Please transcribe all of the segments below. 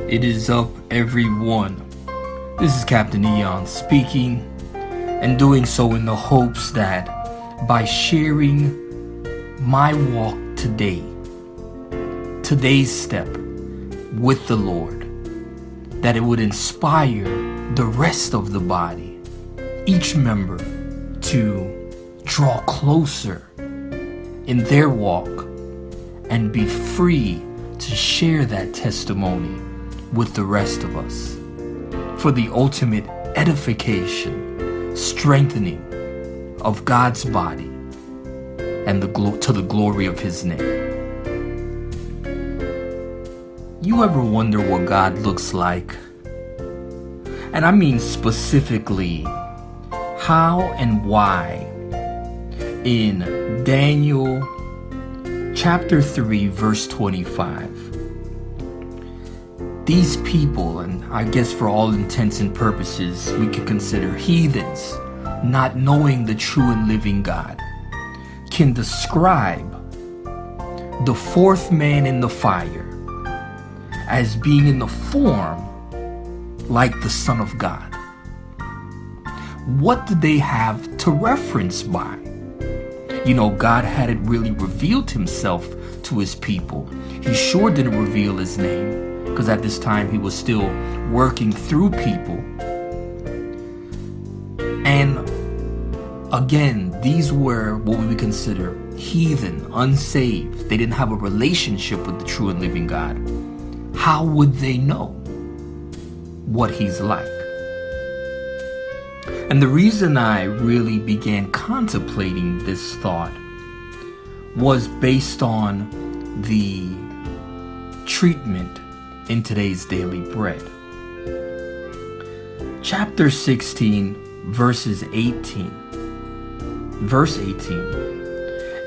It is up, everyone. This is Captain Eon speaking, and doing so in the hopes that by sharing my walk today's step with the Lord, that it would inspire the rest of the body, each member, to draw closer in their walk and be free to share that testimony with the rest of us for the ultimate edification, strengthening of God's body and to the glory of His name. You ever wonder what God looks like? And I mean specifically how and why in Daniel chapter 3 verse 25, these people, and I guess for all intents and purposes we can consider heathens, not knowing the true and living God, can describe the fourth man in the fire as being in the form like the Son of God. What did they have to reference by? You know, God hadn't really revealed Himself to His people. He sure didn't reveal His name, because at this time He was still working through people. And again, these were what we would consider heathen, unsaved. They didn't have a relationship with the true and living God. How would they know what He's like? And the reason I really began contemplating this thought was based on the treatment in today's daily bread. Chapter 16, verse 18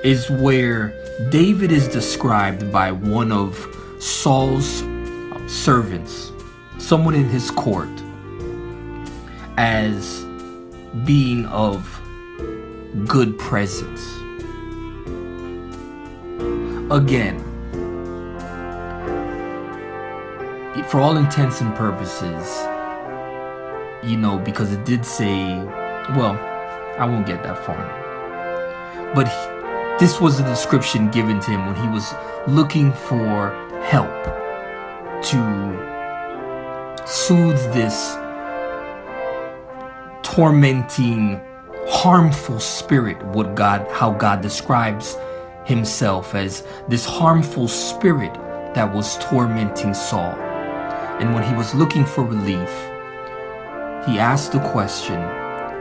is where David is described by one of Saul's servants, someone in his court, as being of good presence. Again, for all intents and purposes, you know, because it did say, well, I won't get that far, but this was the description given to him when he was looking for help to soothe this tormenting, harmful spirit. How God describes Himself as this harmful spirit that was tormenting Saul. And when he was looking for relief, he asked the question,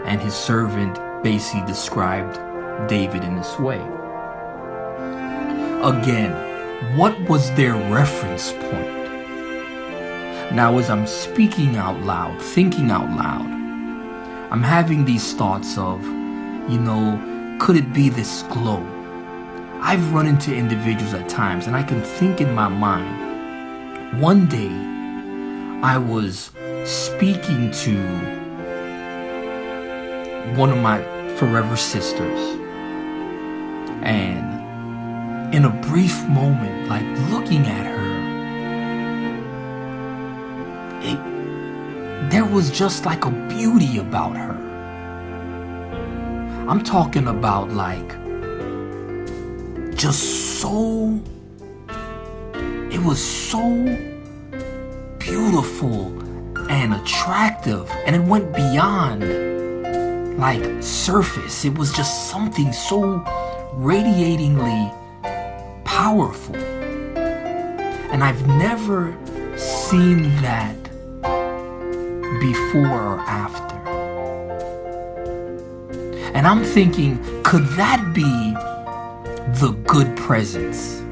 and his servant basically described David in this way. Again, what was their reference point? Now, as I'm speaking out loud, thinking out loud, I'm having these thoughts of, you know, could it be this glow? I've run into individuals at times, and I can think in my mind, one day I was speaking to one of my forever sisters, and in a brief moment, like looking at her, there was just like a beauty about her. I'm talking about like just so, it was so beautiful and attractive, and it went beyond like surface. It was just something so radiatingly powerful, and I've never seen that before or after. And I'm thinking, could that be the good presence?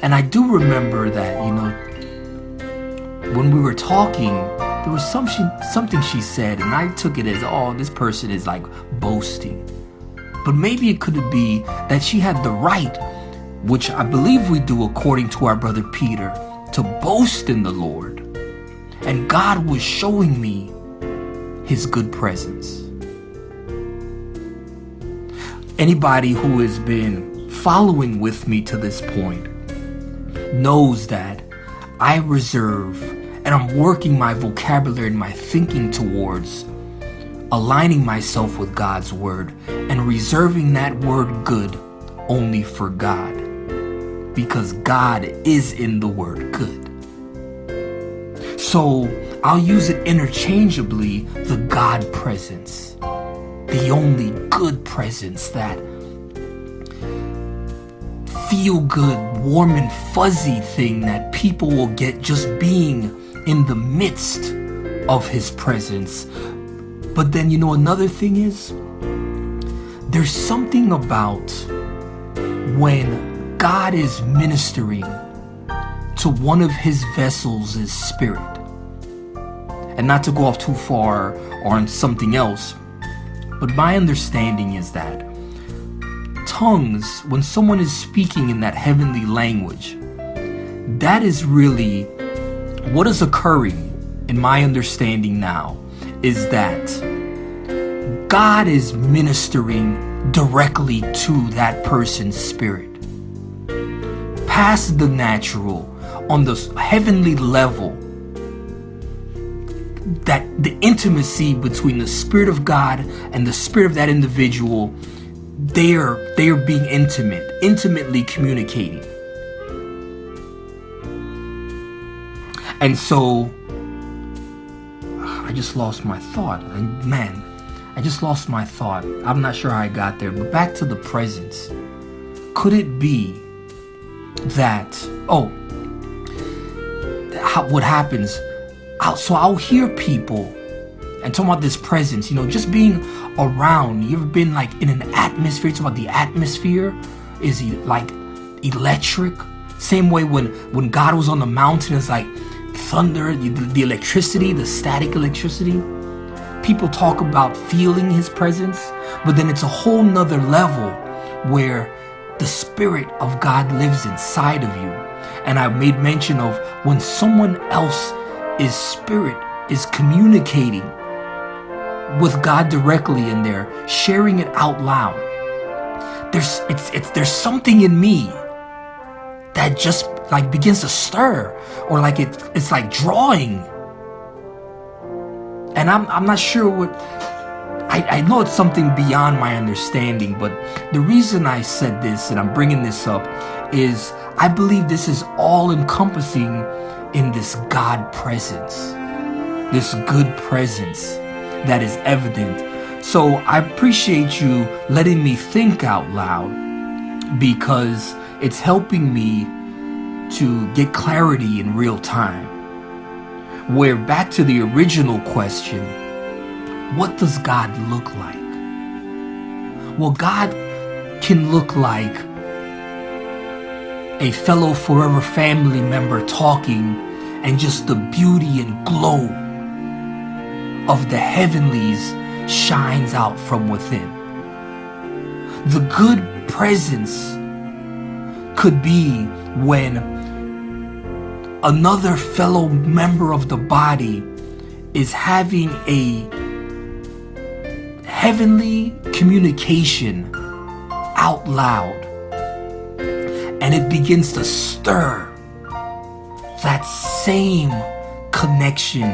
And I do remember that, you know, when we were talking, there was something she said, and I took it as, oh, this person is like boasting. But maybe it could be that she had the right, which I believe we do according to our brother Peter, to boast in the Lord. And God was showing me His good presence. Anybody who has been following with me to this point knows that I reserve, and I'm working my vocabulary and my thinking towards aligning myself with God's word and reserving that word good only for God, because God is in the word good. So I'll use it interchangeably, the God presence, the only good presence, that feel good, warm and fuzzy thing that people will get just being in the midst of his presence. But then, another thing is, there's something about when God is ministering to one of his vessels' spirit. And not to go off too far or on something else, but my understanding is that tongues, when someone is speaking in that heavenly language, that is really what is occurring, in my understanding now, is that God is ministering directly to that person's spirit. Past the natural, on the heavenly level, that the intimacy between the Spirit of God and the spirit of that individual, they are being intimately communicating. And so, I just lost my thought. I just lost my thought. I'm not sure how I got there, but back to the presence. Could it be that, what happens, I'll hear people and talking about this presence, just being around. You ever been like in an atmosphere? Talking about the atmosphere is like electric. Same way when God was on the mountain, it's like thunder, the electricity, the static electricity. People talk about feeling his presence, but then it's a whole nother level where the Spirit of God lives inside of you. And I made mention of when someone else is spirit is communicating with God directly in there, sharing it out loud. There's something in me that just like begins to stir, or like it's like drawing. And I'm not sure what, I know it's something beyond my understanding, but the reason I said this and I'm bringing this up is I believe this is all encompassing in this God presence, this good presence that is evident. So I appreciate you letting me think out loud, because it's helping me to get clarity in real time. Where back to the original question, what does God look like? Well, God can look like a fellow forever family member talking, and just the beauty and glow of the heavenlies shines out from within. The good presence could be when another fellow member of the body is having a heavenly communication out loud, and it begins to stir that same connection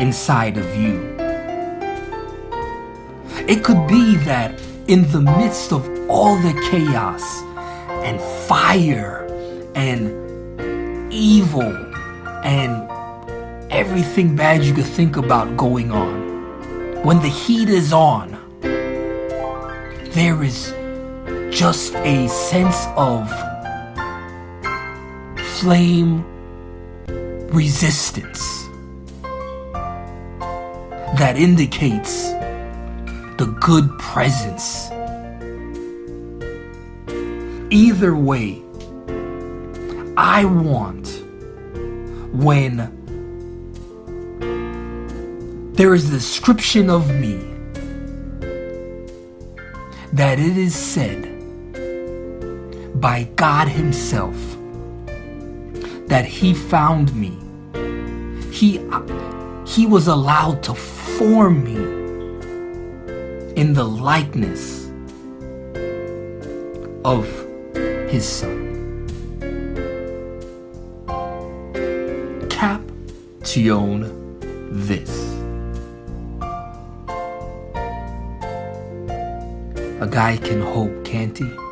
inside of you. It could be that in the midst of all the chaos and fire and evil and everything bad you could think about going on, when the heat is on, there is just a sense of flame resistance that indicates the good presence. Either way, I want, when there is a description of me, that it is said by God himself that he found me. He was allowed to form me in the likeness of his son. tap to own this. A guy can hope, can't he?